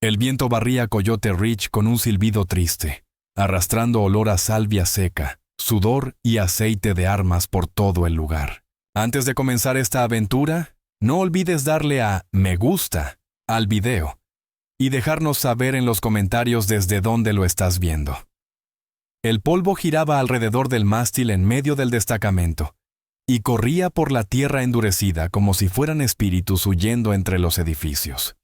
El viento barría Coyote Ridge con un silbido triste, arrastrando olor a salvia seca, sudor y aceite de armas por todo el lugar. Antes de comenzar esta aventura, no olvides darle a me gusta al video y dejarnos saber en los comentarios desde dónde lo estás viendo. El polvo giraba alrededor del mástil en medio del destacamento y corría por la tierra endurecida como si fueran espíritus huyendo entre los edificios.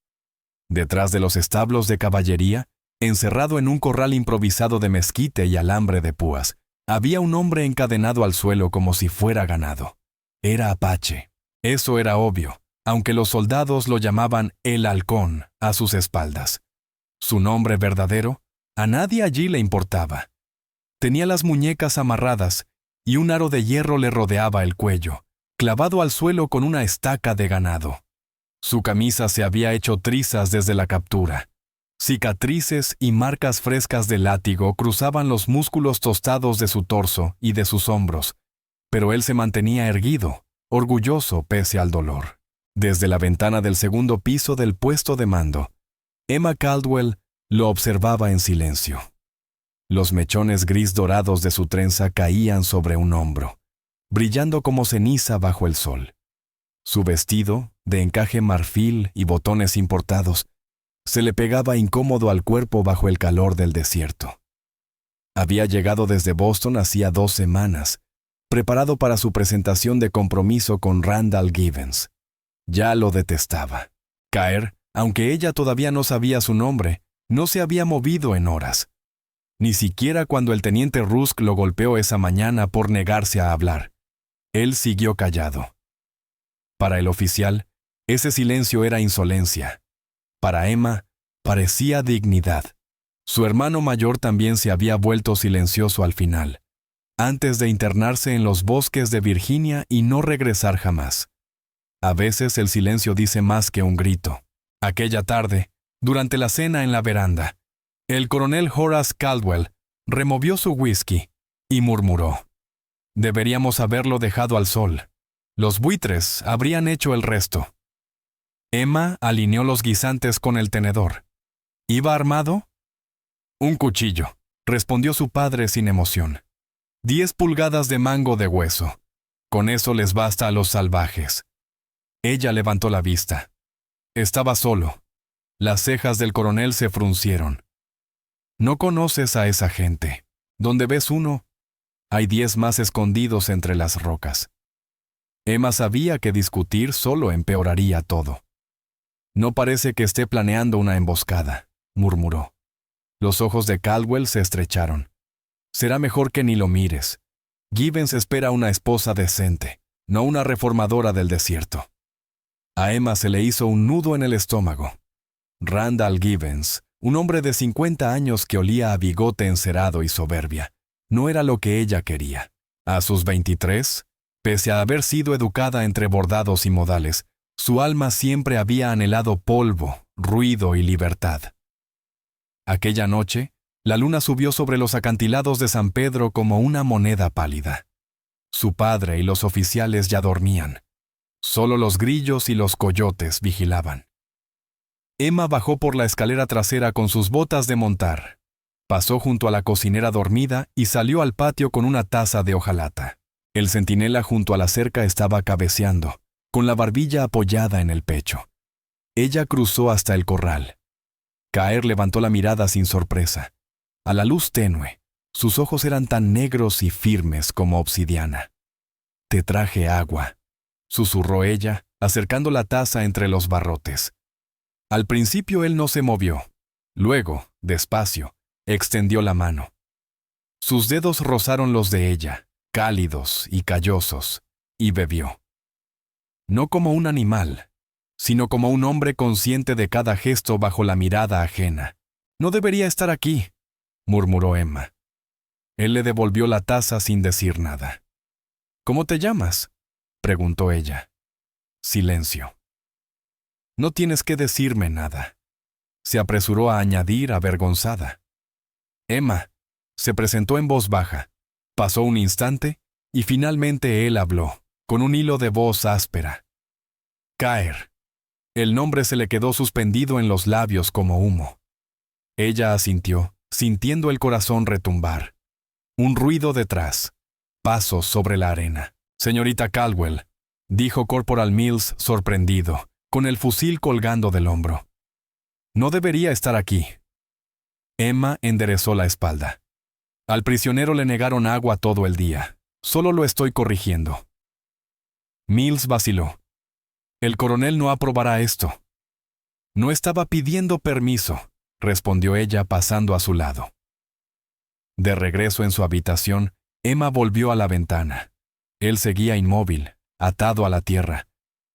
Detrás de los establos de caballería, encerrado en un corral improvisado de mezquite y alambre de púas, había un hombre encadenado al suelo como si fuera ganado. Era Apache. Eso era obvio, aunque los soldados lo llamaban el Halcón a sus espaldas. Su nombre verdadero, a nadie allí le importaba. Tenía las muñecas amarradas y un aro de hierro le rodeaba el cuello, clavado al suelo con una estaca de ganado. Su camisa se había hecho trizas desde la captura. Cicatrices y marcas frescas de látigo cruzaban los músculos tostados de su torso y de sus hombros, pero él se mantenía erguido, orgulloso pese al dolor. Desde la ventana del segundo piso del puesto de mando, Emma Caldwell lo observaba en silencio. Los mechones gris dorados de su trenza caían sobre un hombro, brillando como ceniza bajo el sol. Su vestido, de encaje marfil y botones importados, se le pegaba incómodo al cuerpo bajo el calor del desierto. Había llegado desde Boston hacía 2 semanas, preparado para su presentación de compromiso con Randall Givens. Ya lo detestaba. Caer, aunque ella todavía no sabía su nombre, no se había movido en horas. Ni siquiera cuando el teniente Rusk lo golpeó esa mañana por negarse a hablar. Él siguió callado. Para el oficial, ese silencio era insolencia. Para Emma, parecía dignidad. Su hermano mayor también se había vuelto silencioso al final, antes de internarse en los bosques de Virginia y no regresar jamás. A veces el silencio dice más que un grito. Aquella tarde, durante la cena en la veranda, el coronel Horace Caldwell removió su whisky y murmuró: «Deberíamos haberlo dejado al sol. Los buitres habrían hecho el resto». Emma alineó los guisantes con el tenedor. ¿Iba armado? «Un cuchillo», respondió su padre sin emoción. 10 pulgadas de mango de hueso. Con eso les basta a los salvajes. Ella levantó la vista. Estaba solo. Las cejas del coronel se fruncieron. «No conoces a esa gente. Donde ves uno, hay 10 más escondidos entre las rocas». Emma sabía que discutir solo empeoraría todo. «No parece que esté planeando una emboscada», murmuró. Los ojos de Caldwell se estrecharon. «Será mejor que ni lo mires. Givens espera una esposa decente, no una reformadora del desierto». A Emma se le hizo un nudo en el estómago. Randall Givens, un hombre de 50 años que olía a bigote encerado y soberbia, no era lo que ella quería. A sus 23, pese a haber sido educada entre bordados y modales, su alma siempre había anhelado polvo, ruido y libertad. Aquella noche, la luna subió sobre los acantilados de San Pedro como una moneda pálida. Su padre y los oficiales ya dormían. Solo los grillos y los coyotes vigilaban. Emma bajó por la escalera trasera con sus botas de montar. Pasó junto a la cocinera dormida y salió al patio con una taza de hojalata. El centinela junto a la cerca estaba cabeceando, con la barbilla apoyada en el pecho. Ella cruzó hasta el corral. Caer levantó la mirada sin sorpresa. A la luz tenue, sus ojos eran tan negros y firmes como obsidiana. «Te traje agua», susurró ella, acercando la taza entre los barrotes. Al principio él no se movió. Luego, despacio, extendió la mano. Sus dedos rozaron los de ella, cálidos y callosos, y bebió. No como un animal, sino como un hombre consciente de cada gesto bajo la mirada ajena. «No debería estar aquí», murmuró Emma. Él le devolvió la taza sin decir nada. «¿Cómo te llamas?», preguntó ella. Silencio. «No tienes que decirme nada», se apresuró a añadir avergonzada. «Emma», se presentó en voz baja. Pasó un instante y finalmente él habló, con un hilo de voz áspera. «Caer». El nombre se le quedó suspendido en los labios como humo. Ella asintió, sintiendo el corazón retumbar. Un ruido detrás. Pasos sobre la arena. «Señorita Caldwell», dijo Corporal Mills sorprendido, con el fusil colgando del hombro. «No debería estar aquí». Emma enderezó la espalda. «Al prisionero le negaron agua todo el día. Solo lo estoy corrigiendo». Mills vaciló. «El coronel no aprobará esto». «No estaba pidiendo permiso», respondió ella pasando a su lado. De regreso en su habitación, Emma volvió a la ventana. Él seguía inmóvil, atado a la tierra,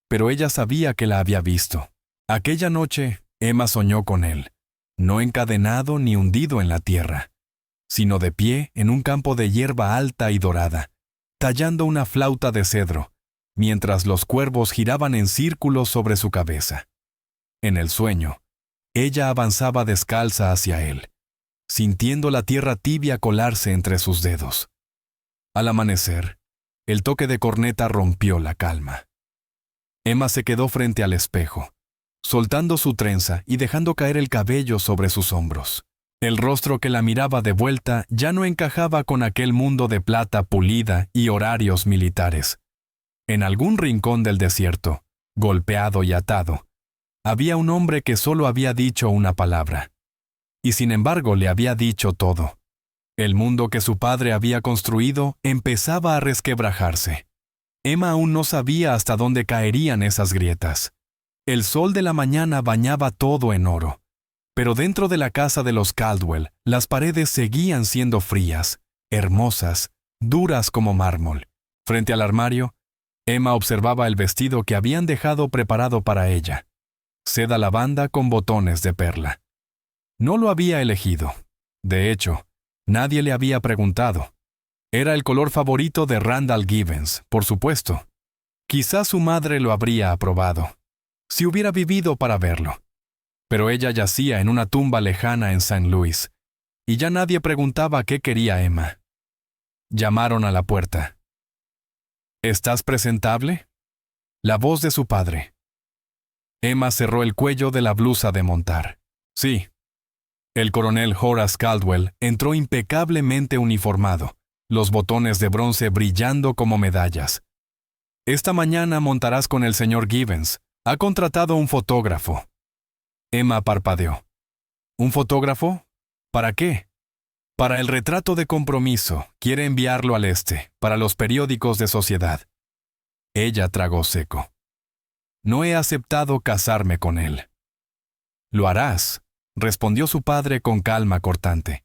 pero ella sabía que la había visto. Aquella noche, Emma soñó con él, no encadenado ni hundido en la tierra, sino de pie en un campo de hierba alta y dorada, tallando una flauta de cedro, mientras los cuervos giraban en círculos sobre su cabeza. En el sueño, ella avanzaba descalza hacia él, sintiendo la tierra tibia colarse entre sus dedos. Al amanecer, el toque de corneta rompió la calma. Emma se quedó frente al espejo, soltando su trenza y dejando caer el cabello sobre sus hombros. El rostro que la miraba de vuelta ya no encajaba con aquel mundo de plata pulida y horarios militares. En algún rincón del desierto, golpeado y atado, había un hombre que solo había dicho una palabra. Y sin embargo le había dicho todo. El mundo que su padre había construido empezaba a resquebrajarse. Emma aún no sabía hasta dónde caerían esas grietas. El sol de la mañana bañaba todo en oro. Pero dentro de la casa de los Caldwell, las paredes seguían siendo frías, hermosas, duras como mármol. Frente al armario, Emma observaba el vestido que habían dejado preparado para ella. Seda lavanda con botones de perla. No lo había elegido. De hecho, nadie le había preguntado. Era el color favorito de Randall Givens, por supuesto. Quizás su madre lo habría aprobado, si hubiera vivido para verlo. Pero ella yacía en una tumba lejana en St. Louis, y ya nadie preguntaba qué quería Emma. Llamaron a la puerta. «¿Estás presentable?» La voz de su padre. Emma cerró el cuello de la blusa de montar. «Sí». El coronel Horace Caldwell entró impecablemente uniformado, los botones de bronce brillando como medallas. «Esta mañana montarás con el señor Givens. Ha contratado un fotógrafo». Emma parpadeó. «¿Un fotógrafo? ¿Para qué?» «Para el retrato de compromiso. Quiere enviarlo al este, para los periódicos de sociedad». Ella tragó seco. «No he aceptado casarme con él». «Lo harás», respondió su padre con calma cortante.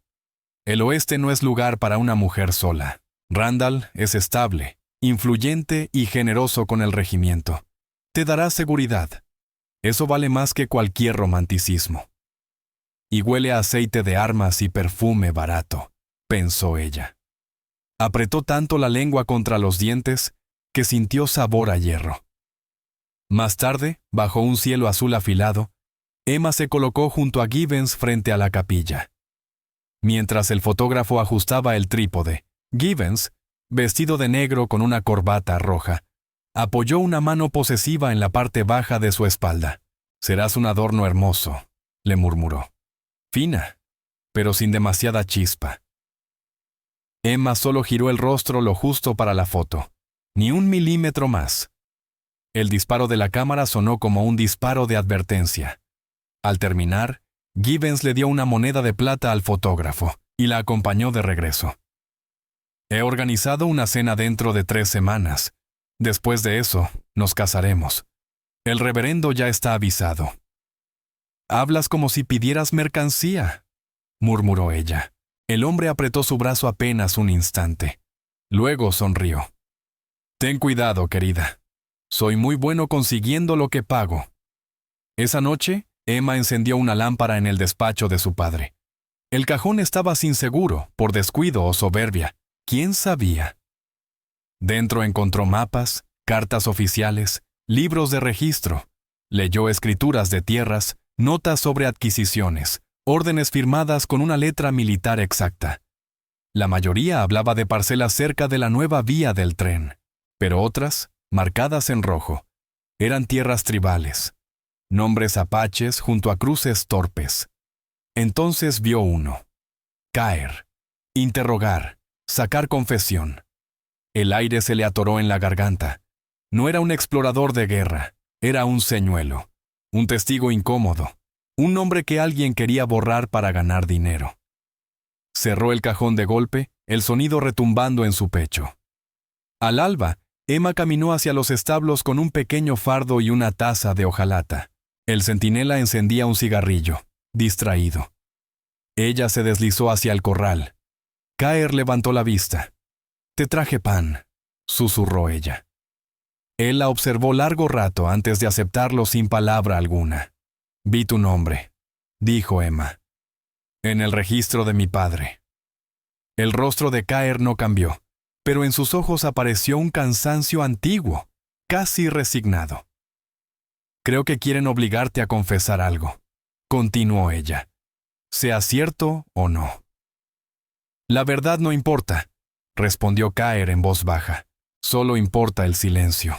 «El oeste no es lugar para una mujer sola. Randall es estable, influyente y generoso con el regimiento. Te dará seguridad. Eso vale más que cualquier romanticismo». «Y huele a aceite de armas y perfume barato», pensó ella. Apretó tanto la lengua contra los dientes que sintió sabor a hierro. Más tarde, bajo un cielo azul afilado, Emma se colocó junto a Givens frente a la capilla. Mientras el fotógrafo ajustaba el trípode, Givens, vestido de negro con una corbata roja, apoyó una mano posesiva en la parte baja de su espalda. «Serás un adorno hermoso», le murmuró. «Fina, pero sin demasiada chispa». Emma solo giró el rostro lo justo para la foto, ni un milímetro más. El disparo de la cámara sonó como un disparo de advertencia. Al terminar, Givens le dio una moneda de plata al fotógrafo y la acompañó de regreso. «He organizado una cena dentro de 3 semanas. Después de eso, nos casaremos. El reverendo ya está avisado». «Hablas como si pidieras mercancía», murmuró ella. El hombre apretó su brazo apenas un instante. Luego sonrió. «Ten cuidado, querida. Soy muy bueno consiguiendo lo que pago». Esa noche, Emma encendió una lámpara en el despacho de su padre. El cajón estaba sin seguro, por descuido o soberbia. ¿Quién sabía? Dentro encontró mapas, cartas oficiales, libros de registro. Leyó escrituras de tierras, notas sobre adquisiciones, órdenes firmadas con una letra militar exacta. La mayoría hablaba de parcelas cerca de la nueva vía del tren, pero otras, marcadas en rojo, eran tierras tribales. nombres apaches junto a cruces torpes. Entonces vio uno. Caer. Interrogar. Sacar confesión. El aire se le atoró en la garganta. No era un explorador de guerra, era un señuelo, un testigo incómodo, un nombre que alguien quería borrar para ganar dinero. Cerró el cajón de golpe, el sonido retumbando en su pecho. Al alba, Emma caminó hacia los establos con un pequeño fardo y una taza de hojalata. El centinela encendía un cigarrillo, distraído. Ella se deslizó hacia el corral. Caer levantó la vista. «Te traje pan», susurró ella. Él la observó largo rato antes de aceptarlo sin palabra alguna. «Vi tu nombre», dijo Emma. «En el registro de mi padre». El rostro de Caer no cambió, pero en sus ojos apareció un cansancio antiguo, casi resignado. «Creo que quieren obligarte a confesar algo», continuó ella. «Sea cierto o no». «La verdad no importa», respondió Caer en voz baja. «Solo importa el silencio».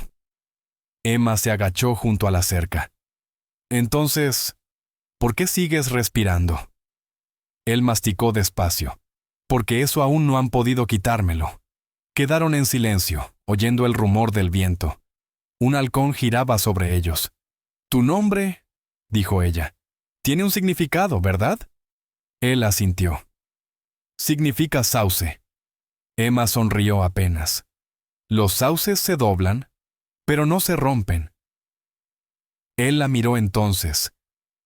Emma se agachó junto a la cerca. «Entonces, ¿por qué sigues respirando?» Él masticó despacio. «Porque eso aún no han podido quitármelo». Quedaron en silencio, oyendo el rumor del viento. Un halcón giraba sobre ellos. «Tu nombre», dijo ella, «tiene un significado, ¿verdad?» Él asintió. «Significa sauce». Emma sonrió apenas. «Los sauces se doblan, pero no se rompen». Él la miró entonces,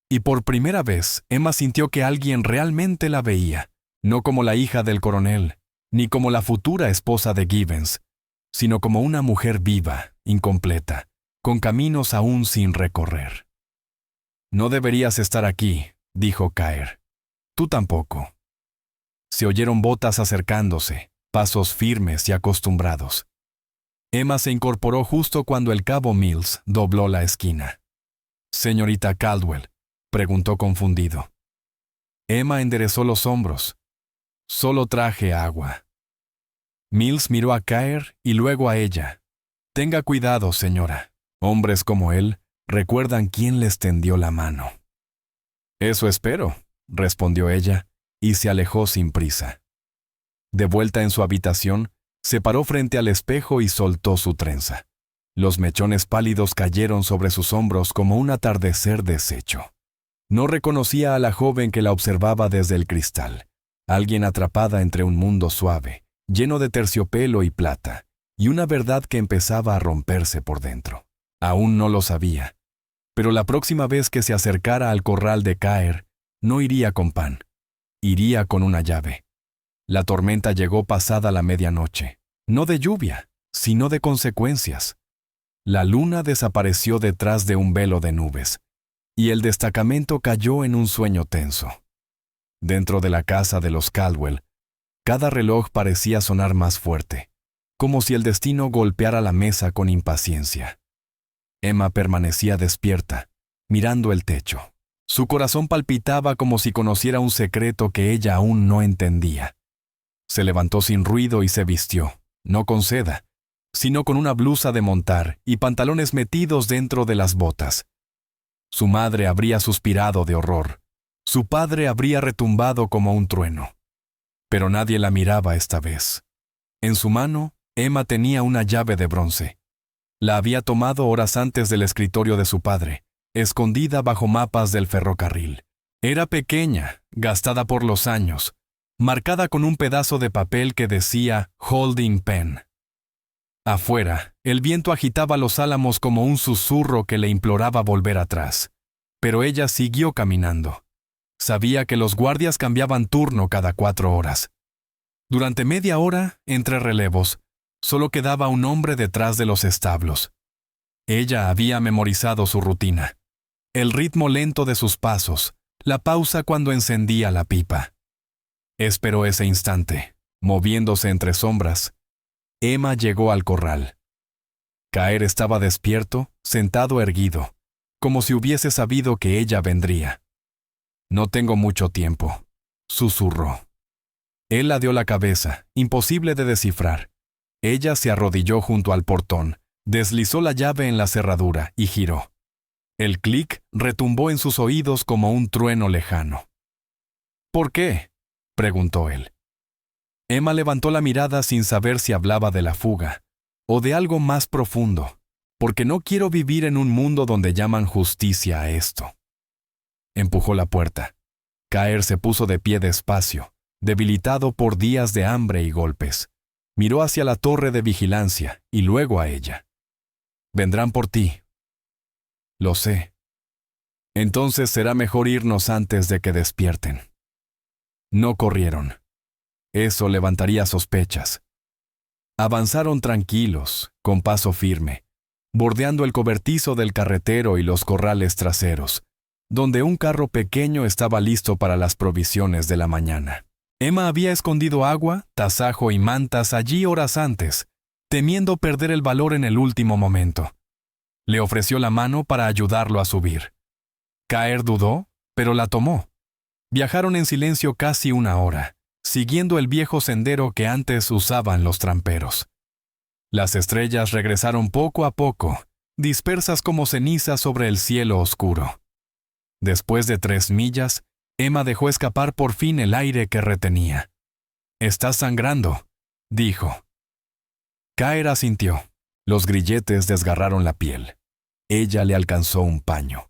y por primera vez Emma sintió que alguien realmente la veía, no como la hija del coronel, ni como la futura esposa de Gibbons, sino como una mujer viva, incompleta, con caminos aún sin recorrer. «No deberías estar aquí», dijo Caer. «Tú tampoco». Se oyeron botas acercándose, pasos firmes y acostumbrados. Emma se incorporó justo cuando el cabo Mills dobló la esquina. «Señorita Caldwell», preguntó confundido. Emma enderezó los hombros. «Solo traje agua». Mills miró a Caer y luego a ella. «Tenga cuidado, señora. Hombres como él recuerdan quién les tendió la mano». «Eso espero», respondió ella, y se alejó sin prisa. De vuelta en su habitación, se paró frente al espejo y soltó su trenza. Los mechones pálidos cayeron sobre sus hombros como un atardecer deshecho. No reconocía a la joven que la observaba desde el cristal, alguien atrapada entre un mundo suave, lleno de terciopelo y plata, y una verdad que empezaba a romperse por dentro. Aún no lo sabía, pero la próxima vez que se acercara al corral de Caer, no iría con pan, iría con una llave. La tormenta llegó pasada la medianoche, no de lluvia, sino de consecuencias. La luna desapareció detrás de un velo de nubes, y el destacamento cayó en un sueño tenso. Dentro de la casa de los Caldwell, cada reloj parecía sonar más fuerte, como si el destino golpeara la mesa con impaciencia. Emma permanecía despierta, mirando el techo. Su corazón palpitaba como si conociera un secreto que ella aún no entendía. Se levantó sin ruido y se vistió, no con seda, sino con una blusa de montar y pantalones metidos dentro de las botas. Su madre habría suspirado de horror. Su padre habría retumbado como un trueno. Pero nadie la miraba esta vez. En su mano, Emma tenía una llave de bronce. La había tomado horas antes del escritorio de su padre, escondida bajo mapas del ferrocarril. Era pequeña, gastada por los años, marcada con un pedazo de papel que decía «Holding Pen». Afuera, el viento agitaba los álamos como un susurro que le imploraba volver atrás. Pero ella siguió caminando. Sabía que los guardias cambiaban turno cada 4 horas. Durante media hora, entre relevos, solo quedaba un hombre detrás de los establos. Ella había memorizado su rutina. El ritmo lento de sus pasos, la pausa cuando encendía la pipa. Esperó ese instante, moviéndose entre sombras. Emma llegó al corral. Caer estaba despierto, sentado erguido, como si hubiese sabido que ella vendría. «No tengo mucho tiempo», susurró. Él la dio la cabeza, imposible de descifrar. Ella se arrodilló junto al portón, deslizó la llave en la cerradura y giró. El clic retumbó en sus oídos como un trueno lejano. ¿Por qué?, preguntó él. Emma levantó la mirada sin saber si hablaba de la fuga o de algo más profundo, porque no quiero vivir en un mundo donde llaman justicia a esto. Empujó la puerta. Caer se puso de pie despacio, debilitado por días de hambre y golpes. Miró hacia la torre de vigilancia y luego a ella. Vendrán por ti. Lo sé. Entonces será mejor irnos antes de que despierten. No corrieron. Eso levantaría sospechas. Avanzaron tranquilos, con paso firme, bordeando el cobertizo del carretero y los corrales traseros, donde un carro pequeño estaba listo para las provisiones de la mañana. Emma había escondido agua, tasajo y mantas allí horas antes, temiendo perder el valor en el último momento. Le ofreció la mano para ayudarlo a subir. Caer dudó, pero la tomó. Viajaron en silencio casi una hora, siguiendo el viejo sendero que antes usaban los tramperos. Las estrellas regresaron poco a poco, dispersas como cenizas sobre el cielo oscuro. Después de 3 millas, Emma dejó escapar por fin el aire que retenía. «Estás sangrando», dijo. Caer asintió. Los grilletes desgarraron la piel. Ella le alcanzó un paño.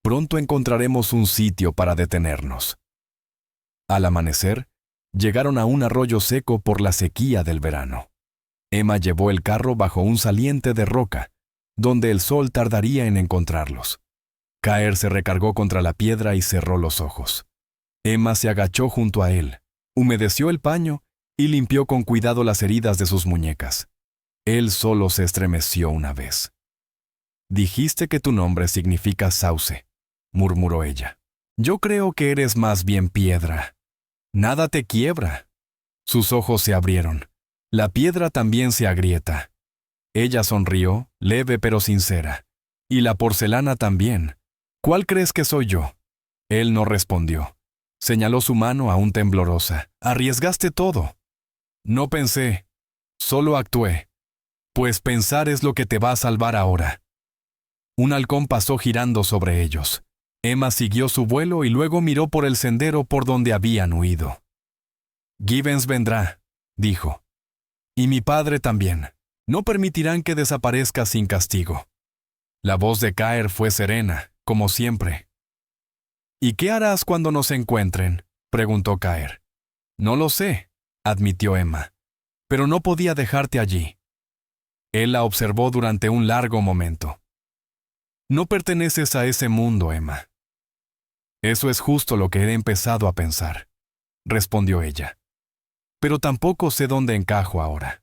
«Pronto encontraremos un sitio para detenernos». Al amanecer, llegaron a un arroyo seco por la sequía del verano. Emma llevó el carro bajo un saliente de roca, donde el sol tardaría en encontrarlos. Caer se recargó contra la piedra y cerró los ojos. Emma se agachó junto a él, humedeció el paño y limpió con cuidado las heridas de sus muñecas. Él solo se estremeció una vez. «Dijiste que tu nombre significa sauce», murmuró ella. «Yo creo que eres más bien piedra. Nada te quiebra». Sus ojos se abrieron. La piedra también se agrieta. Ella sonrió, leve pero sincera. Y la porcelana también. «¿Cuál crees que soy yo?». Él no respondió. Señaló su mano aún temblorosa. «Arriesgaste todo». «No pensé. Solo actué. Pues pensar es lo que te va a salvar ahora». Un halcón pasó girando sobre ellos. Emma siguió su vuelo y luego miró por el sendero por donde habían huido. «Gibbons vendrá», dijo. «Y mi padre también. No permitirán que desaparezca sin castigo». La voz de Caer fue serena, como siempre. «¿Y qué harás cuando nos encuentren?», preguntó Caer. «No lo sé», admitió Emma. «Pero no podía dejarte allí». Él la observó durante un largo momento. «No perteneces a ese mundo, Emma». «Eso es justo lo que he empezado a pensar», respondió ella. «Pero tampoco sé dónde encajo ahora».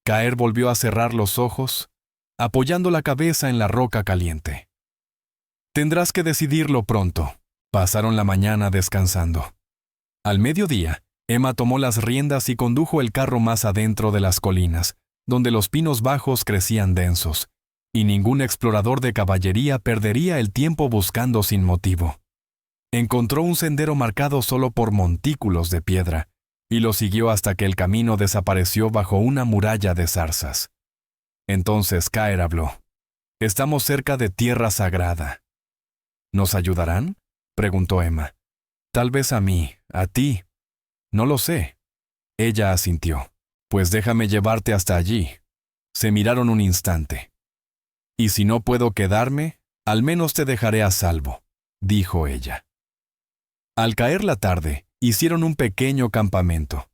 Caer volvió a cerrar los ojos, apoyando la cabeza en la roca caliente. «Tendrás que decidirlo pronto». Pasaron la mañana descansando. Al mediodía, Emma tomó las riendas y condujo el carro más adentro de las colinas, donde los pinos bajos crecían densos, y ningún explorador de caballería perdería el tiempo buscando sin motivo. Encontró un sendero marcado solo por montículos de piedra, y lo siguió hasta que el camino desapareció bajo una muralla de zarzas. Entonces Caer habló. «Estamos cerca de tierra sagrada». «¿Nos ayudarán?», preguntó Emma. «Tal vez a mí, a ti. No lo sé». Ella asintió. «Pues déjame llevarte hasta allí». Se miraron un instante. «Y si no puedo quedarme, al menos te dejaré a salvo», dijo ella. Al caer la tarde, hicieron un pequeño campamento.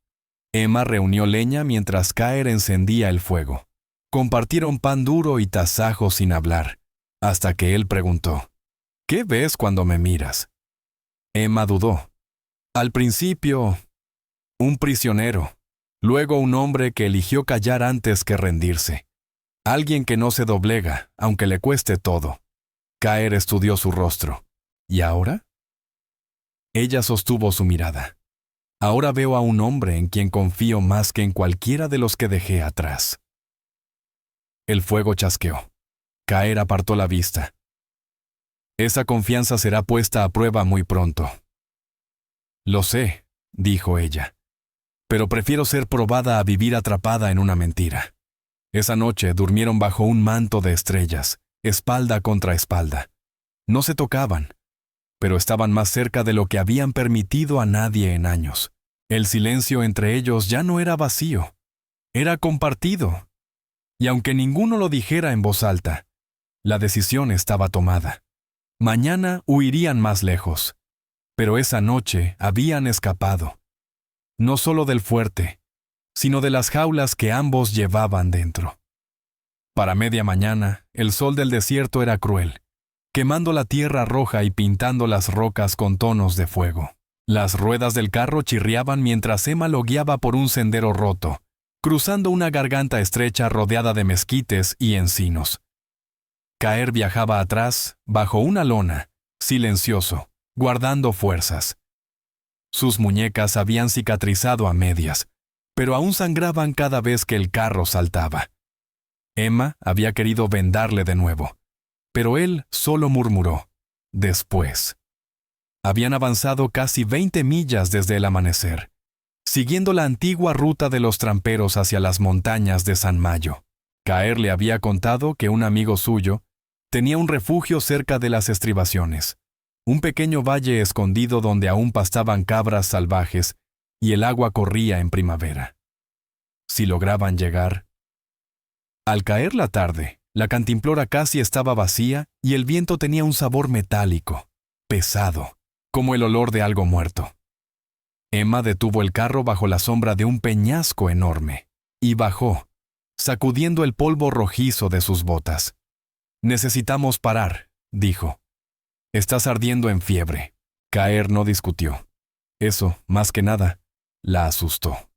Emma reunió leña mientras Caer encendía el fuego. Compartieron pan duro y tasajo sin hablar, hasta que él preguntó: «¿Qué ves cuando me miras?». Emma dudó. Al principio, un prisionero, luego un hombre que eligió callar antes que rendirse. Alguien que no se doblega, aunque le cueste todo. Caer estudió su rostro. ¿Y ahora? Ella sostuvo su mirada. Ahora veo a un hombre en quien confío más que en cualquiera de los que dejé atrás. El fuego chasqueó. Caer apartó la vista. Esa confianza será puesta a prueba muy pronto. Lo sé, dijo ella. Pero prefiero ser probada a vivir atrapada en una mentira. Esa noche durmieron bajo un manto de estrellas, espalda contra espalda. No se tocaban, pero estaban más cerca de lo que habían permitido a nadie en años. El silencio entre ellos ya no era vacío, era compartido. Y aunque ninguno lo dijera en voz alta, la decisión estaba tomada. Mañana huirían más lejos, pero esa noche habían escapado, no solo del fuerte, sino de las jaulas que ambos llevaban dentro. Para media mañana, el sol del desierto era cruel, quemando la tierra roja y pintando las rocas con tonos de fuego. Las ruedas del carro chirriaban mientras Emma lo guiaba por un sendero roto, cruzando una garganta estrecha rodeada de mezquites y encinos. Caer viajaba atrás, bajo una lona, silencioso, guardando fuerzas. Sus muñecas habían cicatrizado a medias, pero aún sangraban cada vez que el carro saltaba. Emma había querido vendarle de nuevo, pero él solo murmuró: después. Habían avanzado casi 20 millas desde el amanecer, siguiendo la antigua ruta de los tramperos hacia las montañas de San Mayo. Caer le había contado que un amigo suyo tenía un refugio cerca de las estribaciones, un pequeño valle escondido donde aún pastaban cabras salvajes y el agua corría en primavera. Si lograban llegar. Al caer la tarde, la cantimplora casi estaba vacía y el viento tenía un sabor metálico, pesado, como el olor de algo muerto. Emma detuvo el carro bajo la sombra de un peñasco enorme y bajó, sacudiendo el polvo rojizo de sus botas. «Necesitamos parar», dijo. «Estás ardiendo en fiebre». Caer no discutió. Eso, más que nada, la asustó.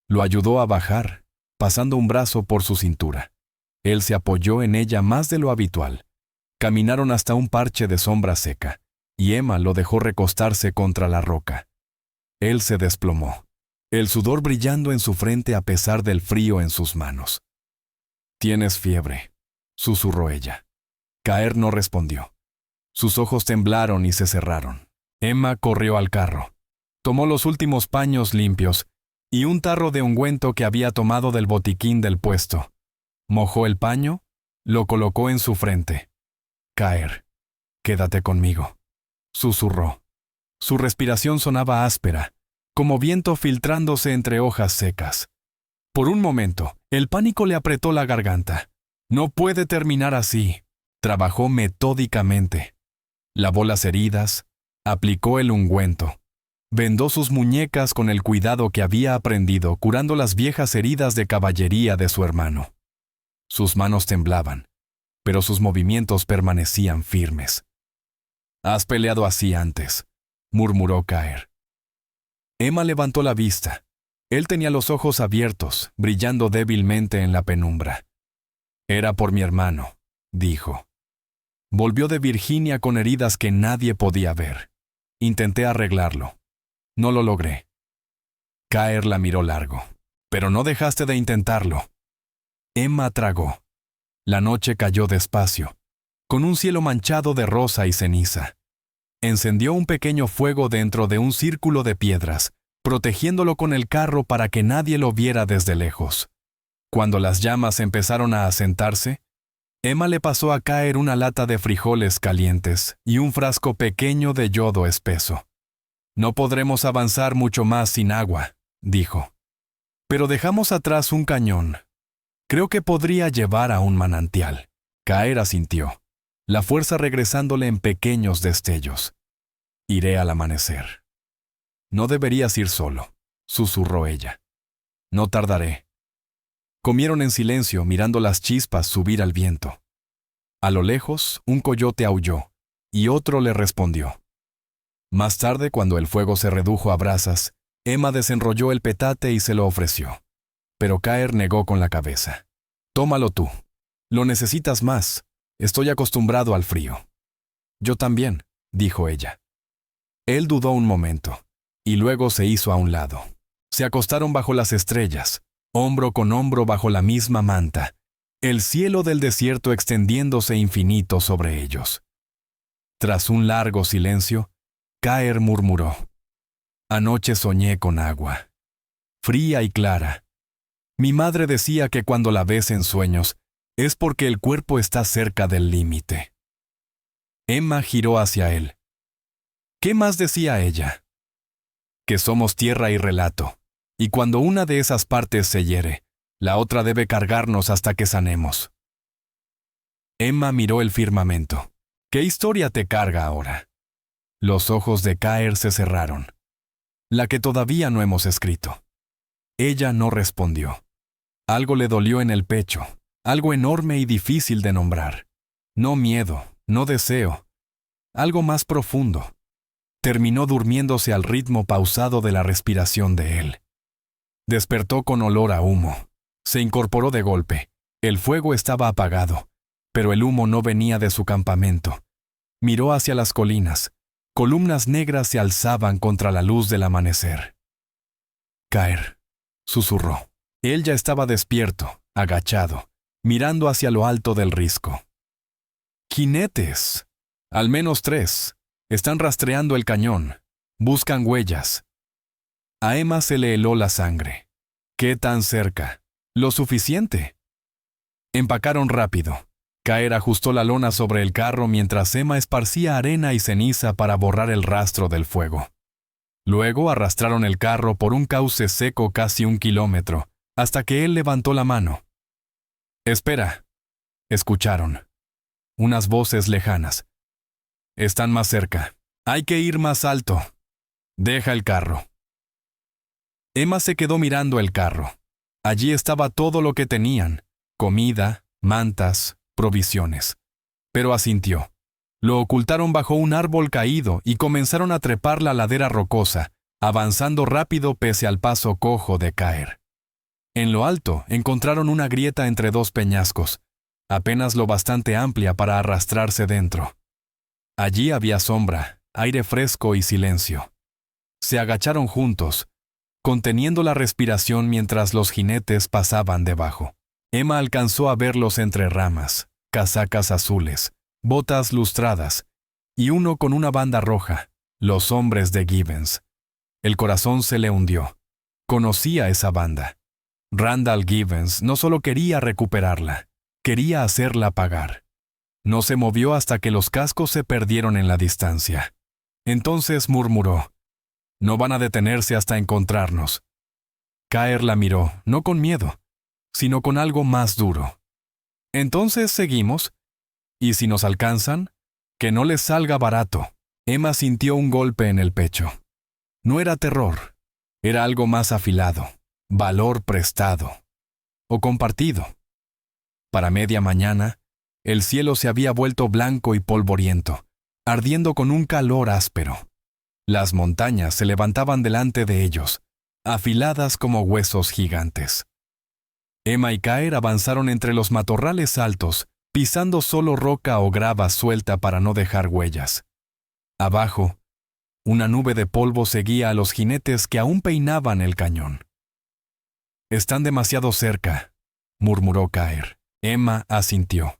Lo ayudó a bajar, pasando un brazo por su cintura. Él se apoyó en ella más de lo habitual. Caminaron hasta un parche de sombra seca, y Emma lo dejó recostarse contra la roca. Él se desplomó, el sudor brillando en su frente a pesar del frío en sus manos. «Tienes fiebre», susurró ella. Caer no respondió. Sus ojos temblaron y se cerraron. Emma corrió al carro. Tomó los últimos paños limpios y un tarro de ungüento que había tomado del botiquín del puesto. Mojó el paño, lo colocó en su frente. «Caer, quédate conmigo», susurró. Su respiración sonaba áspera, como viento filtrándose entre hojas secas. Por un momento, el pánico le apretó la garganta. No puede terminar así. Trabajó metódicamente. Lavó las heridas, aplicó el ungüento. Vendó sus muñecas con el cuidado que había aprendido curando las viejas heridas de caballería de su hermano. Sus manos temblaban, pero sus movimientos permanecían firmes. «Has peleado así antes», murmuró Caer. Emma levantó la vista. Él tenía los ojos abiertos, brillando débilmente en la penumbra. «Era por mi hermano», dijo. Volvió de Virginia con heridas que nadie podía ver. Intenté arreglarlo. No lo logré. Caer la miró largo. «Pero no dejaste de intentarlo». Emma tragó. La noche cayó despacio, con un cielo manchado de rosa y ceniza. Encendió un pequeño fuego dentro de un círculo de piedras, protegiéndolo con el carro para que nadie lo viera desde lejos. Cuando las llamas empezaron a asentarse, Emma le pasó a Caer una lata de frijoles calientes y un frasco pequeño de yodo espeso. «No podremos avanzar mucho más sin agua», dijo. «Pero dejamos atrás un cañón. Creo que podría llevar a un manantial». Caer asintió, la fuerza regresándole en pequeños destellos. «Iré al amanecer». «No deberías ir solo», susurró ella. «No tardaré». Comieron en silencio mirando las chispas subir al viento. A lo lejos, un coyote aulló, y otro le respondió. Más tarde, cuando el fuego se redujo a brasas, Emma desenrolló el petate y se lo ofreció. Pero Caer negó con la cabeza. «Tómalo tú. Lo necesitas más. Estoy acostumbrado al frío». «Yo también», dijo ella. Él dudó un momento, y luego se hizo a un lado. Se acostaron bajo las estrellas, hombro con hombro bajo la misma manta, el cielo del desierto extendiéndose infinito sobre ellos. Tras un largo silencio, Caer murmuró. «Anoche soñé con agua, fría y clara. Mi madre decía que cuando la ves en sueños, es porque el cuerpo está cerca del límite. Emma giró hacia él. ¿Qué más decía ella? Que somos tierra y relato, y cuando una de esas partes se hiere, la otra debe cargarnos hasta que sanemos. Emma miró el firmamento. ¿Qué historia te carga ahora? Los ojos de Caer se cerraron. La que todavía no hemos escrito. Ella no respondió. Algo le dolió en el pecho, algo enorme y difícil de nombrar. No miedo, no deseo. Algo más profundo. Terminó durmiéndose al ritmo pausado de la respiración de él. Despertó con olor a humo. Se incorporó de golpe. El fuego estaba apagado, pero el humo no venía de su campamento. Miró hacia las colinas. Columnas negras se alzaban contra la luz del amanecer. Caer, susurró. Él ya estaba despierto, agachado, mirando hacia lo alto del risco. Jinetes. Al menos 3. Están rastreando el cañón. Buscan huellas. A Emma se le heló la sangre. ¿Qué tan cerca? Lo suficiente. Empacaron rápido. Caer ajustó la lona sobre el carro mientras Emma esparcía arena y ceniza para borrar el rastro del fuego. Luego arrastraron el carro por un cauce seco casi 1 kilómetro, hasta que él levantó la mano. «Espera», escucharon. Unas voces lejanas. «Están más cerca. Hay que ir más alto. Deja el carro». Emma se quedó mirando el carro. Allí estaba todo lo que tenían: comida, mantas, provisiones. Pero asintió. Lo ocultaron bajo un árbol caído y comenzaron a trepar la ladera rocosa, avanzando rápido pese al paso cojo de Caer. En lo alto encontraron una grieta entre 2 peñascos, apenas lo bastante amplia para arrastrarse dentro. Allí había sombra, aire fresco y silencio. Se agacharon juntos, conteniendo la respiración mientras los jinetes pasaban debajo. Emma alcanzó a verlos entre ramas, casacas azules, botas lustradas, y uno con una banda roja, los hombres de Gibbons. El corazón se le hundió. Conocía esa banda. Randall Gibbons no solo quería recuperarla, quería hacerla pagar. No se movió hasta que los cascos se perdieron en la distancia. Entonces murmuró: «No van a detenerse hasta encontrarnos». Caer la miró, no con miedo, sino con algo más duro. «Entonces seguimos. ¿Y si nos alcanzan? Que no les salga barato». Emma sintió un golpe en el pecho. No era terror, era algo más afilado, valor prestado o compartido. Para media mañana, el cielo se había vuelto blanco y polvoriento, ardiendo con un calor áspero. Las montañas se levantaban delante de ellos, afiladas como huesos gigantes. Emma y Caer avanzaron entre los matorrales altos, pisando solo roca o grava suelta para no dejar huellas. Abajo, una nube de polvo seguía a los jinetes que aún peinaban el cañón. «Están demasiado cerca», murmuró Caer. Emma asintió.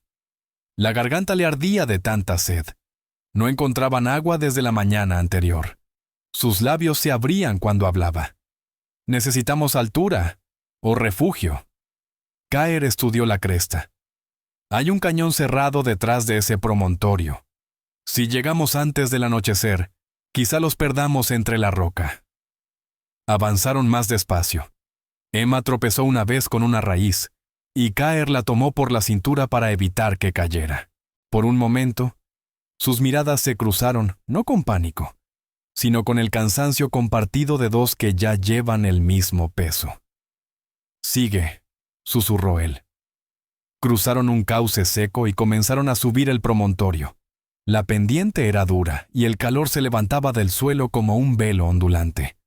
La garganta le ardía de tanta sed. No encontraban agua desde la mañana anterior. Sus labios se abrían cuando hablaba. «Necesitamos altura o refugio». Caer estudió la cresta. «Hay un cañón cerrado detrás de ese promontorio. Si llegamos antes del anochecer, quizá los perdamos entre la roca». Avanzaron más despacio. Emma tropezó una vez con una raíz, y Caer la tomó por la cintura para evitar que cayera. Por un momento, sus miradas se cruzaron, no con pánico, sino con el cansancio compartido de 2 que ya llevan el mismo peso. «Sigue», susurró él. Cruzaron un cauce seco y comenzaron a subir el promontorio. La pendiente era dura y el calor se levantaba del suelo como un velo ondulante.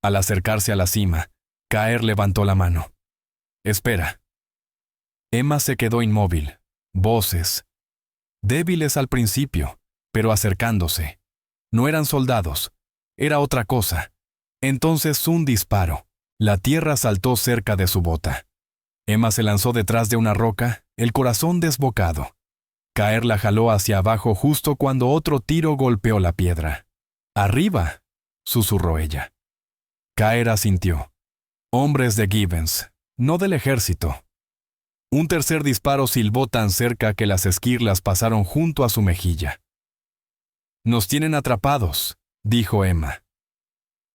Al acercarse a la cima, Caer levantó la mano. «Espera». Emma se quedó inmóvil. Voces. Débiles al principio, pero acercándose. No eran soldados. Era otra cosa. Entonces un disparo. La tierra saltó cerca de su bota. Emma se lanzó detrás de una roca, el corazón desbocado. Caer la jaló hacia abajo justo cuando otro tiro golpeó la piedra. «¡Arriba!», susurró ella. Caer asintió. «Hombres de Gibbons, no del ejército». Un tercer disparo silbó tan cerca que las esquirlas pasaron junto a su mejilla. «Nos tienen atrapados», dijo Emma.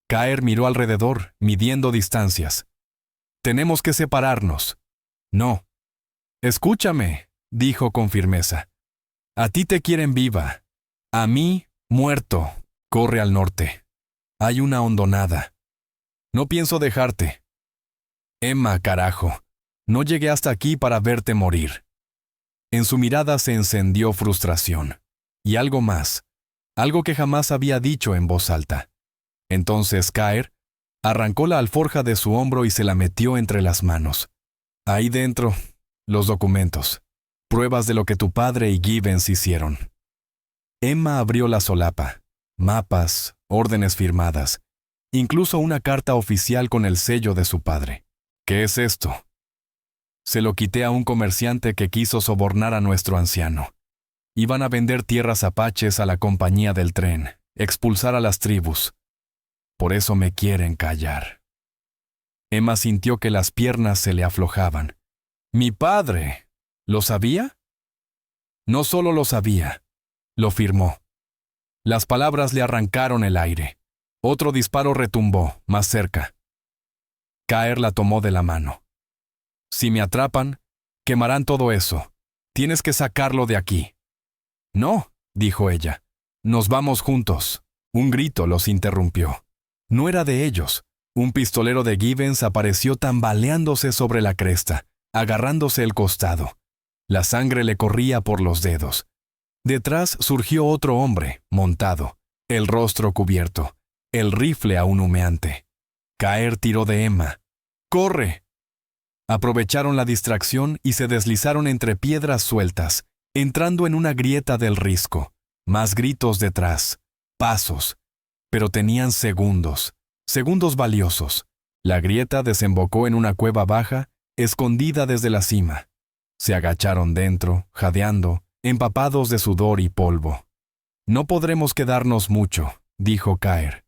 Caer miró alrededor, midiendo distancias. «Tenemos que separarnos». «No». «Escúchame», dijo con firmeza. «A ti te quieren viva. A mí, muerto. Corre al norte. Hay una hondonada. No pienso dejarte». «Emma, carajo. No llegué hasta aquí para verte morir». En su mirada se encendió frustración. Y algo más. Algo que jamás había dicho en voz alta. Entonces Caer arrancó la alforja de su hombro y se la metió entre las manos. Ahí dentro, los documentos. Pruebas de lo que tu padre y Givens hicieron. Emma abrió la solapa. Mapas, órdenes firmadas. Incluso una carta oficial con el sello de su padre. ¿Qué es esto? Se lo quité a un comerciante que quiso sobornar a nuestro anciano. Iban a vender tierras apaches a la compañía del tren, expulsar a las tribus. Por eso me quieren callar. Emma sintió que las piernas se le aflojaban. «¿Mi padre? ¿Lo sabía?» No solo lo sabía, lo firmó. Las palabras le arrancaron el aire. Otro disparo retumbó, más cerca. Caer la tomó de la mano. «Si me atrapan, quemarán todo eso. Tienes que sacarlo de aquí». «No», dijo ella. «Nos vamos juntos». Un grito los interrumpió. No era de ellos. Un pistolero de Givens apareció tambaleándose sobre la cresta, agarrándose el costado. La sangre le corría por los dedos. Detrás surgió otro hombre, montado, el rostro cubierto, el rifle aún humeante. Caer tiró de Emma. «¡Corre!». Aprovecharon la distracción y se deslizaron entre piedras sueltas, entrando en una grieta del risco. Más gritos detrás. Pasos. Pero tenían segundos. Segundos valiosos. La grieta desembocó en una cueva baja, escondida desde la cima. Se agacharon dentro, jadeando, empapados de sudor y polvo. «No podremos quedarnos mucho», dijo Caer.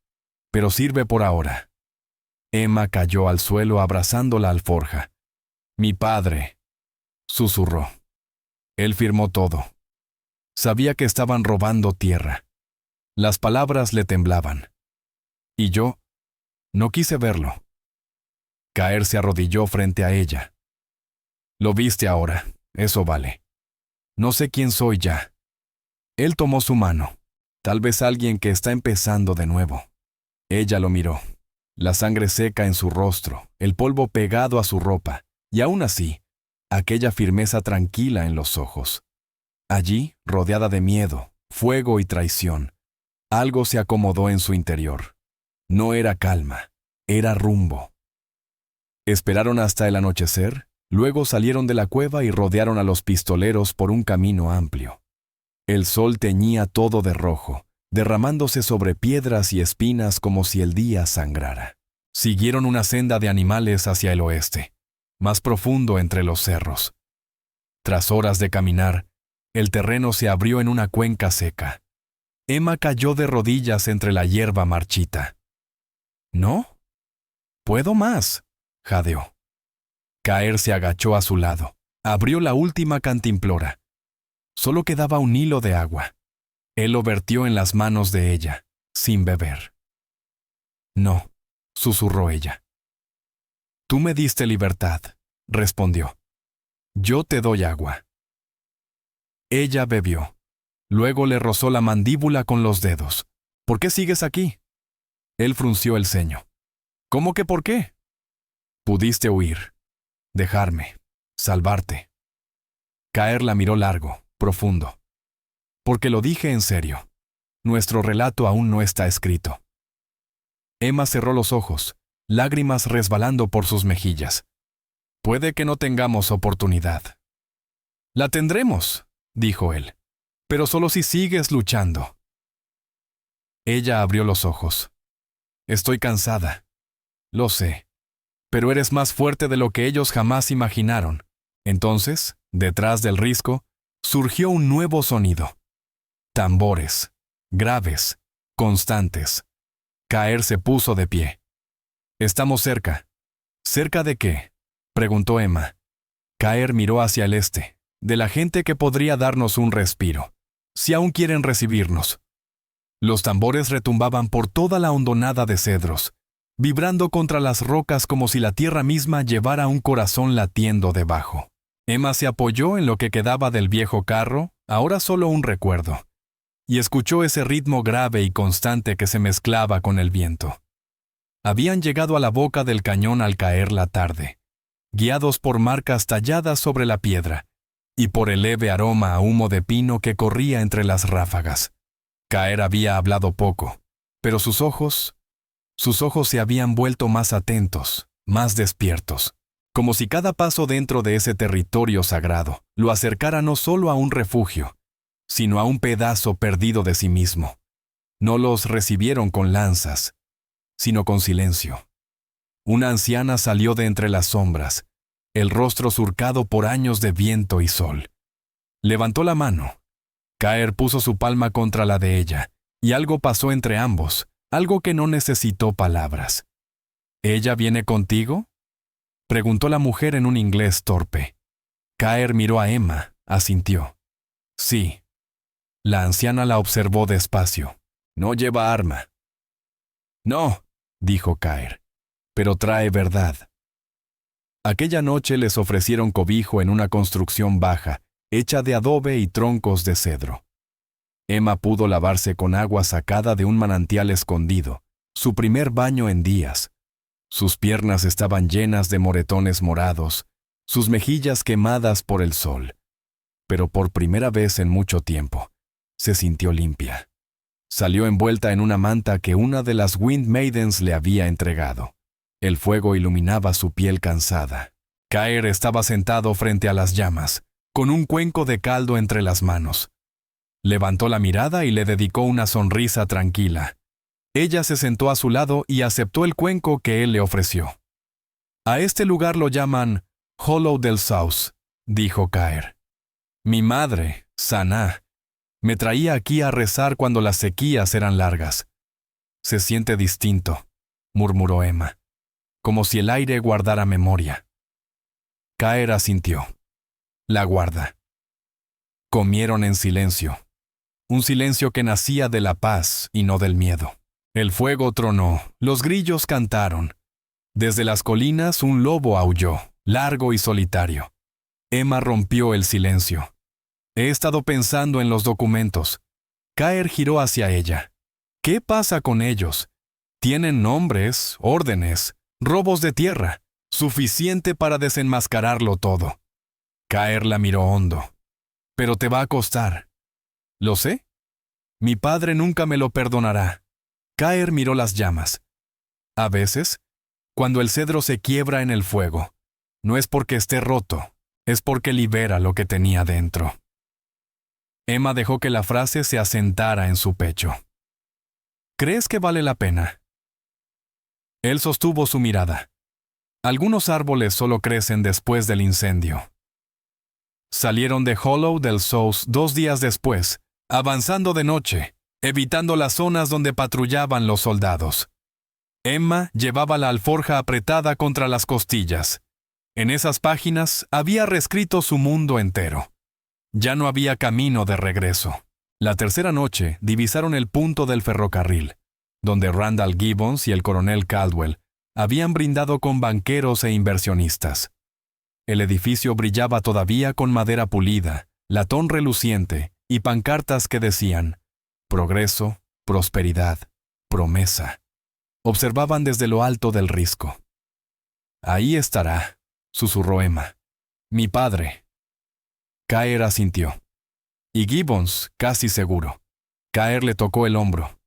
«Pero sirve por ahora». Emma cayó al suelo abrazando la alforja. «Mi padre», susurró. Él firmó todo. Sabía que estaban robando tierra. Las palabras le temblaban. Y yo no quise verlo. Caer se arrodilló frente a ella. «Lo viste ahora, eso vale. No sé quién soy ya». Él tomó su mano. Tal vez alguien que está empezando de nuevo. Ella lo miró. La sangre seca en su rostro, el polvo pegado a su ropa, y aún así, aquella firmeza tranquila en los ojos. Allí, rodeada de miedo, fuego y traición, algo se acomodó en su interior. No era calma, era rumbo. Esperaron hasta el anochecer, luego salieron de la cueva y rodearon a los pistoleros por un camino amplio. El sol teñía todo de rojo, derramándose sobre piedras y espinas como si el día sangrara. Siguieron una senda de animales hacia el oeste, más profundo entre los cerros. Tras horas de caminar, el terreno se abrió en una cuenca seca. Emma cayó de rodillas entre la hierba marchita. «¿No? Puedo más», jadeó. Caer se agachó a su lado. Abrió la última cantimplora. Solo quedaba un hilo de agua. Él lo vertió en las manos de ella, sin beber. «No», susurró ella. «Tú me diste libertad», respondió. «Yo te doy agua». Ella bebió. Luego le rozó la mandíbula con los dedos. «¿Por qué sigues aquí?» Él frunció el ceño. «¿Cómo que por qué?» «Pudiste huir, dejarme, salvarte». Caer la miró largo, profundo. «Porque lo dije en serio. Nuestro relato aún no está escrito». Emma cerró los ojos, lágrimas resbalando por sus mejillas. «Puede que no tengamos oportunidad». «La tendremos», dijo él, «pero solo si sigues luchando». Ella abrió los ojos. «Estoy cansada. Lo sé. Pero eres más fuerte de lo que ellos jamás imaginaron». Entonces, detrás del risco, surgió un nuevo sonido. Tambores, graves, constantes. Caer se puso de pie. «Estamos cerca». «¿Cerca de qué?», preguntó Emma. Caer miró hacia el este, de la gente que podría darnos un respiro, si aún quieren recibirnos. Los tambores retumbaban por toda la hondonada de cedros, vibrando contra las rocas como si la tierra misma llevara un corazón latiendo debajo. Emma se apoyó en lo que quedaba del viejo carro, ahora solo un recuerdo, y escuchó ese ritmo grave y constante que se mezclaba con el viento. Habían llegado a la boca del cañón al caer la tarde, guiados por marcas talladas sobre la piedra, y por el leve aroma a humo de pino que corría entre las ráfagas. Caer había hablado poco, pero sus ojos se habían vuelto más atentos, más despiertos, como si cada paso dentro de ese territorio sagrado lo acercara no solo a un refugio, sino a un pedazo perdido de sí mismo. No los recibieron con lanzas, sino con silencio. Una anciana salió de entre las sombras, el rostro surcado por años de viento y sol. Levantó la mano. Caer puso su palma contra la de ella, y algo pasó entre ambos, algo que no necesitó palabras. ¿Ella viene contigo?, preguntó la mujer en un inglés torpe. Caer miró a Emma, asintió. Sí. La anciana la observó despacio. No lleva arma. No, dijo Caer, pero trae verdad. Aquella noche les ofrecieron cobijo en una construcción baja, hecha de adobe y troncos de cedro. Emma pudo lavarse con agua sacada de un manantial escondido, su primer baño en días. Sus piernas estaban llenas de moretones morados, sus mejillas quemadas por el sol. Pero por primera vez en mucho tiempo, se sintió limpia. Salió envuelta en una manta que una de las Wind Maidens le había entregado. El fuego iluminaba su piel cansada. Caer estaba sentado frente a las llamas, con un cuenco de caldo entre las manos. Levantó la mirada y le dedicó una sonrisa tranquila. Ella se sentó a su lado y aceptó el cuenco que él le ofreció. A este lugar lo llaman Hollow del South, dijo Caer. Mi madre, Sanaa, me traía aquí a rezar cuando las sequías eran largas. Se siente distinto, murmuró Emma, como si el aire guardara memoria. Caer asintió. La guarda. Comieron en silencio. Un silencio que nacía de la paz y no del miedo. El fuego tronó, los grillos cantaron. Desde las colinas un lobo aulló, largo y solitario. Emma rompió el silencio. He estado pensando en los documentos. Caer giró hacia ella. ¿Qué pasa con ellos? Tienen nombres, órdenes, robos de tierra, suficiente para desenmascararlo todo. Caer la miró hondo. Pero te va a costar. ¿Lo sé? Mi padre nunca me lo perdonará. Caer miró las llamas. A veces, cuando el cedro se quiebra en el fuego, no es porque esté roto, es porque libera lo que tenía dentro. Emma dejó que la frase se asentara en su pecho. ¿Crees que vale la pena? Él sostuvo su mirada. Algunos árboles solo crecen después del incendio. Salieron de Hollow del South 2 días después, avanzando de noche, evitando las zonas donde patrullaban los soldados. Emma llevaba la alforja apretada contra las costillas. En esas páginas había reescrito su mundo entero. Ya no había camino de regreso. La tercera noche divisaron el punto del ferrocarril, donde Randall Gibbons y el coronel Caldwell habían brindado con banqueros e inversionistas. El edificio brillaba todavía con madera pulida, latón reluciente y pancartas que decían progreso, prosperidad, promesa. Observaban desde lo alto del risco. Ahí estará, susurró Emma. Mi padre. Caer asintió. Y Gibbons, casi seguro. Caer le tocó el hombro.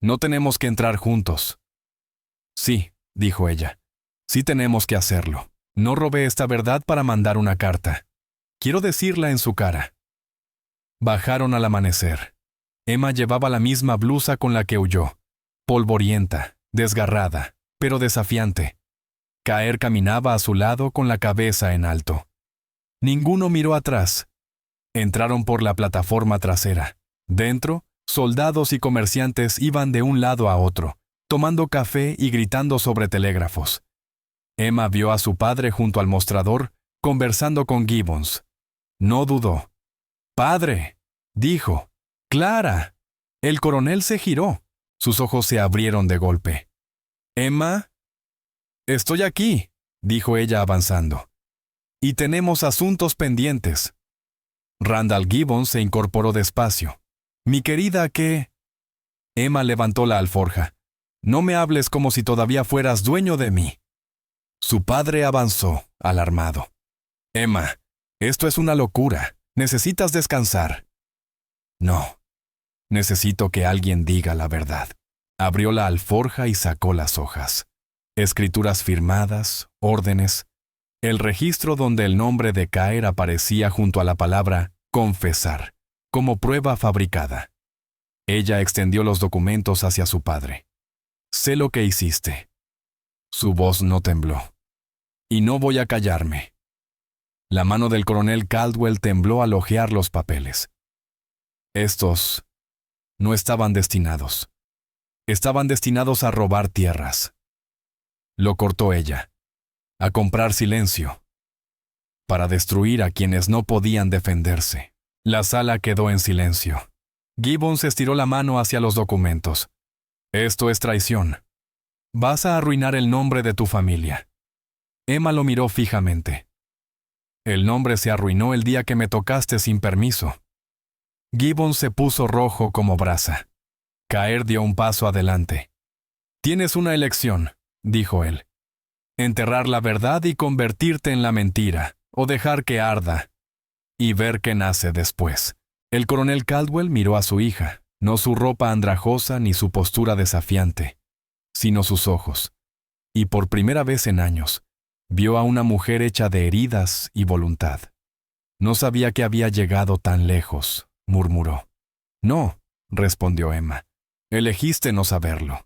No tenemos que entrar juntos. Sí, dijo ella. Sí tenemos que hacerlo. No robé esta verdad para mandar una carta. Quiero decirla en su cara. Bajaron al amanecer. Emma llevaba la misma blusa con la que huyó, polvorienta, desgarrada, pero desafiante. Caer caminaba a su lado con la cabeza en alto. Ninguno miró atrás. Entraron por la plataforma trasera. Dentro, soldados y comerciantes iban de un lado a otro, tomando café y gritando sobre telégrafos. Emma vio a su padre junto al mostrador, conversando con Gibbons. No dudó. «Padre», dijo. «Clara». El coronel se giró. Sus ojos se abrieron de golpe. «Emma». «Estoy aquí», dijo ella avanzando. «Y tenemos asuntos pendientes». Randall Gibbons se incorporó despacio. «Mi querida, ¿qué?» Emma levantó la alforja. «No me hables como si todavía fueras dueño de mí». Su padre avanzó, alarmado. «Emma, esto es una locura. Necesitas descansar». «No. Necesito que alguien diga la verdad». Abrió la alforja y sacó las hojas. Escrituras firmadas, órdenes, el registro donde el nombre de Caer aparecía junto a la palabra confesar, como prueba fabricada. Ella extendió los documentos hacia su padre. «Sé lo que hiciste». Su voz no tembló. «Y no voy a callarme». La mano del coronel Caldwell tembló al hojear los papeles. Estos no estaban destinados. Estaban destinados a robar tierras. Lo cortó ella. A comprar silencio. Para destruir a quienes no podían defenderse. La sala quedó en silencio. Gibbons estiró la mano hacia los documentos. «Esto es traición. Vas a arruinar el nombre de tu familia». Emma lo miró fijamente. «El nombre se arruinó el día que me tocaste sin permiso». Gibbons se puso rojo como brasa. Caer dio un paso adelante. «Tienes una elección», dijo él. «Enterrar la verdad y convertirte en la mentira, o dejar que arda, y ver qué nace después». El coronel Caldwell miró a su hija, no su ropa andrajosa ni su postura desafiante, sino sus ojos. Y por primera vez en años, vio a una mujer hecha de heridas y voluntad. «No sabía que había llegado tan lejos», murmuró. «No», respondió Emma. «Elegiste no saberlo».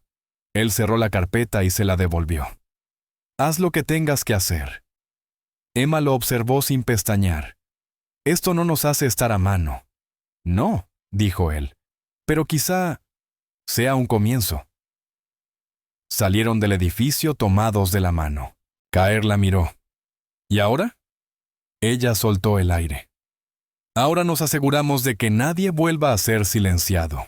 Él cerró la carpeta y se la devolvió. «Haz lo que tengas que hacer». Emma lo observó sin pestañear. «Esto no nos hace estar a mano». «No», dijo él, «pero quizá sea un comienzo». Salieron del edificio tomados de la mano. Caer la miró. «¿Y ahora?» Ella soltó el aire. «Ahora nos aseguramos de que nadie vuelva a ser silenciado».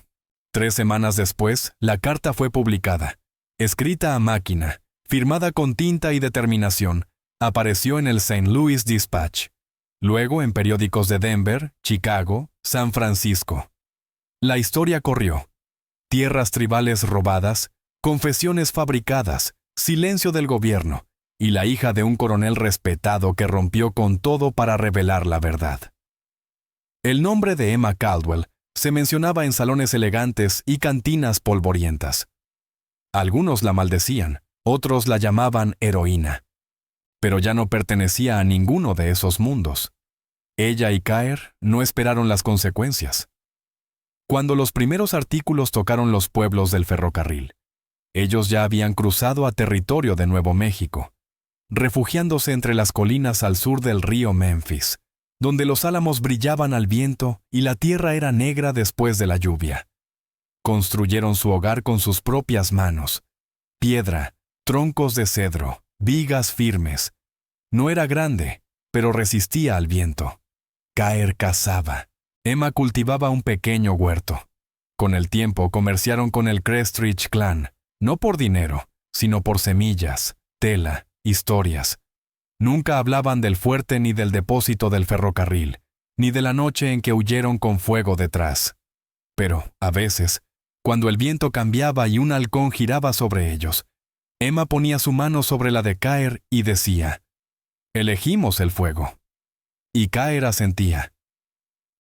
3 semanas después, la carta fue publicada. Escrita a máquina, firmada con tinta y determinación, apareció en el St. Louis Dispatch. Luego en periódicos de Denver, Chicago, San Francisco. La historia corrió. Tierras tribales robadas, confesiones fabricadas, silencio del gobierno, y la hija de un coronel respetado que rompió con todo para revelar la verdad. El nombre de Emma Caldwell se mencionaba en salones elegantes y cantinas polvorientas. Algunos la maldecían, otros la llamaban heroína. Pero ya no pertenecía a ninguno de esos mundos. Ella y Caer no esperaron las consecuencias. Cuando los primeros artículos tocaron los pueblos del ferrocarril, ellos ya habían cruzado a territorio de Nuevo México, refugiándose entre las colinas al sur del río Memphis, donde los álamos brillaban al viento y la tierra era negra después de la lluvia. Construyeron su hogar con sus propias manos. Piedra, troncos de cedro, vigas firmes. No era grande, pero resistía al viento. Caer cazaba. Emma cultivaba un pequeño huerto. Con el tiempo comerciaron con el Crestridge Clan, no por dinero, sino por semillas, tela, historias. Nunca hablaban del fuerte ni del depósito del ferrocarril, ni de la noche en que huyeron con fuego detrás. Pero, a veces, cuando el viento cambiaba y un halcón giraba sobre ellos, Emma ponía su mano sobre la de Caer y decía, «Elegimos el fuego». Y Caer asentía.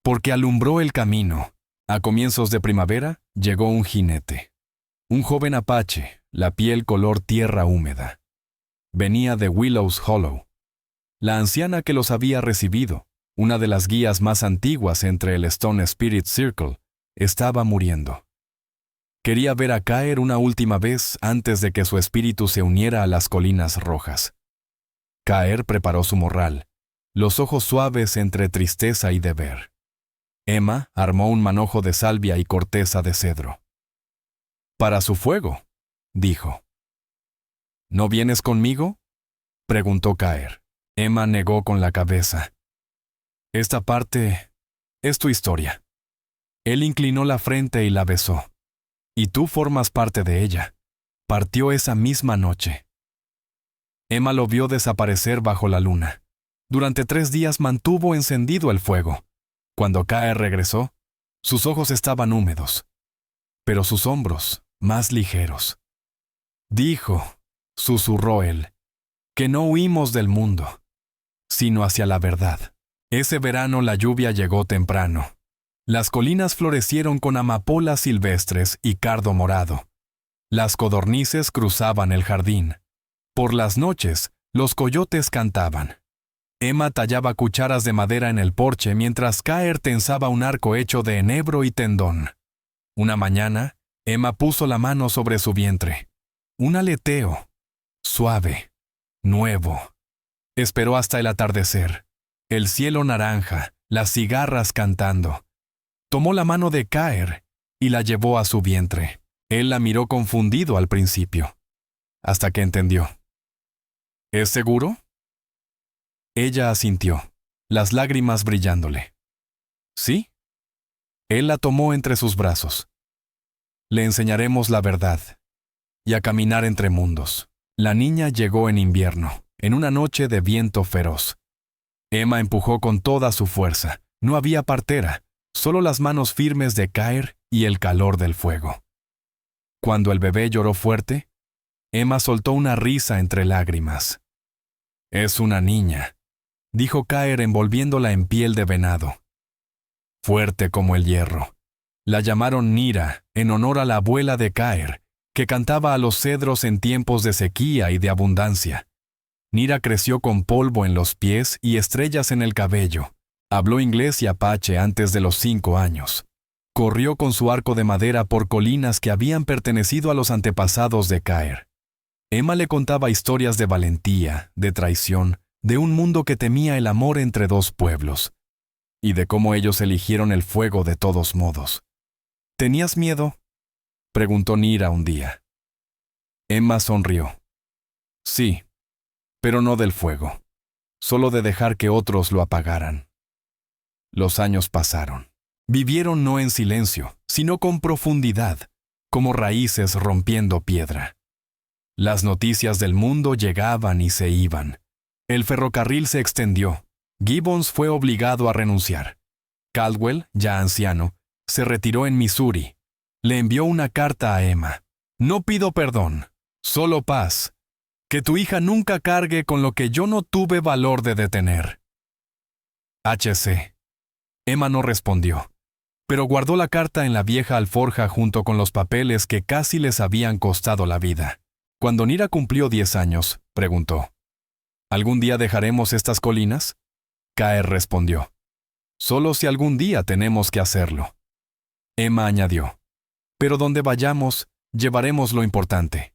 Porque alumbró el camino. A comienzos de primavera llegó un jinete. Un joven apache, la piel color tierra húmeda. Venía de Willows Hollow. La anciana que los había recibido, una de las guías más antiguas entre el Stone Spirit Circle, estaba muriendo. Quería ver a Caer una última vez antes de que su espíritu se uniera a las colinas rojas. Caer preparó su morral, los ojos suaves entre tristeza y deber. Emma armó un manojo de salvia y corteza de cedro. «Para su fuego», dijo. «¿No vienes conmigo?», preguntó Caer. Emma negó con la cabeza. Esta parte es tu historia. Él inclinó la frente y la besó. Y tú formas parte de ella. Partió esa misma noche. Emma lo vio desaparecer bajo la luna. Durante 3 días mantuvo encendido el fuego. Cuando Caer regresó, sus ojos estaban húmedos, pero sus hombros más ligeros. Dijo, susurró él, que no huimos del mundo, sino hacia la verdad. Ese verano la lluvia llegó temprano. Las colinas florecieron con amapolas silvestres y cardo morado. Las codornices cruzaban el jardín. Por las noches, los coyotes cantaban. Emma tallaba cucharas de madera en el porche mientras Caer tensaba un arco hecho de enebro y tendón. Una mañana, Emma puso la mano sobre su vientre. Un aleteo, suave, nuevo. Esperó hasta el atardecer. El cielo naranja, las cigarras cantando. Tomó la mano de Caer y la llevó a su vientre. Él la miró confundido al principio, hasta que entendió. ¿Es seguro? Ella asintió, las lágrimas brillándole. ¿Sí? Él la tomó entre sus brazos. Le enseñaremos la verdad y a caminar entre mundos. La niña llegó en invierno, en una noche de viento feroz. Emma empujó con toda su fuerza. No había partera, solo las manos firmes de Caer y el calor del fuego. Cuando el bebé lloró fuerte, Emma soltó una risa entre lágrimas. «Es una niña», dijo Caer envolviéndola en piel de venado. Fuerte como el hierro. La llamaron Nira, en honor a la abuela de Caer, que cantaba a los cedros en tiempos de sequía y de abundancia. Nira creció con polvo en los pies y estrellas en el cabello. Habló inglés y apache antes de los 5 años. Corrió con su arco de madera por colinas que habían pertenecido a los antepasados de Caer. Emma le contaba historias de valentía, de traición, de un mundo que temía el amor entre 2 pueblos, y de cómo ellos eligieron el fuego de todos modos. ¿Tenías miedo?, preguntó Nira un día. Emma sonrió. Sí, pero no del fuego, solo de dejar que otros lo apagaran. Los años pasaron. Vivieron no en silencio, sino con profundidad, como raíces rompiendo piedra. Las noticias del mundo llegaban y se iban. El ferrocarril se extendió. Gibbons fue obligado a renunciar. Caldwell, ya anciano, se retiró en Missouri. Le envió una carta a Emma. No pido perdón, solo paz. Que tu hija nunca cargue con lo que yo no tuve valor de detener. H.C. Emma no respondió, pero guardó la carta en la vieja alforja junto con los papeles que casi les habían costado la vida. Cuando Nira cumplió 10 años, preguntó, ¿algún día dejaremos estas colinas? Caer respondió, solo si algún día tenemos que hacerlo. Emma añadió, pero donde vayamos, llevaremos lo importante.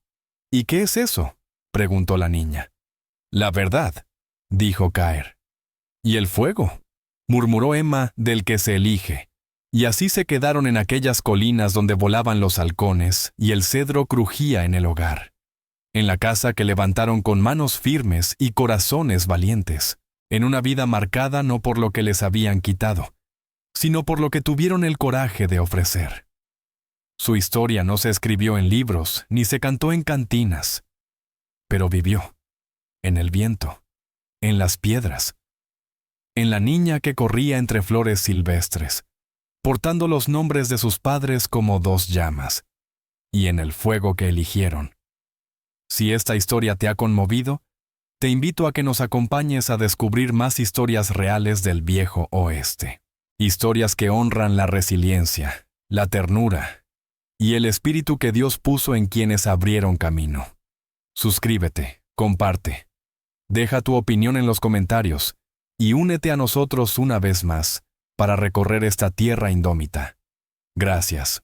¿Y qué es eso?, preguntó la niña. La verdad, dijo Caer. ¿Y el fuego?, murmuró Emma, del que se elige. Y así se quedaron en aquellas colinas donde volaban los halcones y el cedro crujía en el hogar. En la casa que levantaron con manos firmes y corazones valientes, en una vida marcada no por lo que les habían quitado, sino por lo que tuvieron el coraje de ofrecer. Su historia no se escribió en libros ni se cantó en cantinas, pero vivió, en el viento, en las piedras, en la niña que corría entre flores silvestres, portando los nombres de sus padres como 2 llamas, y en el fuego que eligieron. Si esta historia te ha conmovido, te invito a que nos acompañes a descubrir más historias reales del viejo oeste. Historias que honran la resiliencia, la ternura y el espíritu que Dios puso en quienes abrieron camino. Suscríbete, comparte, deja tu opinión en los comentarios y únete a nosotros una vez más para recorrer esta tierra indómita. Gracias.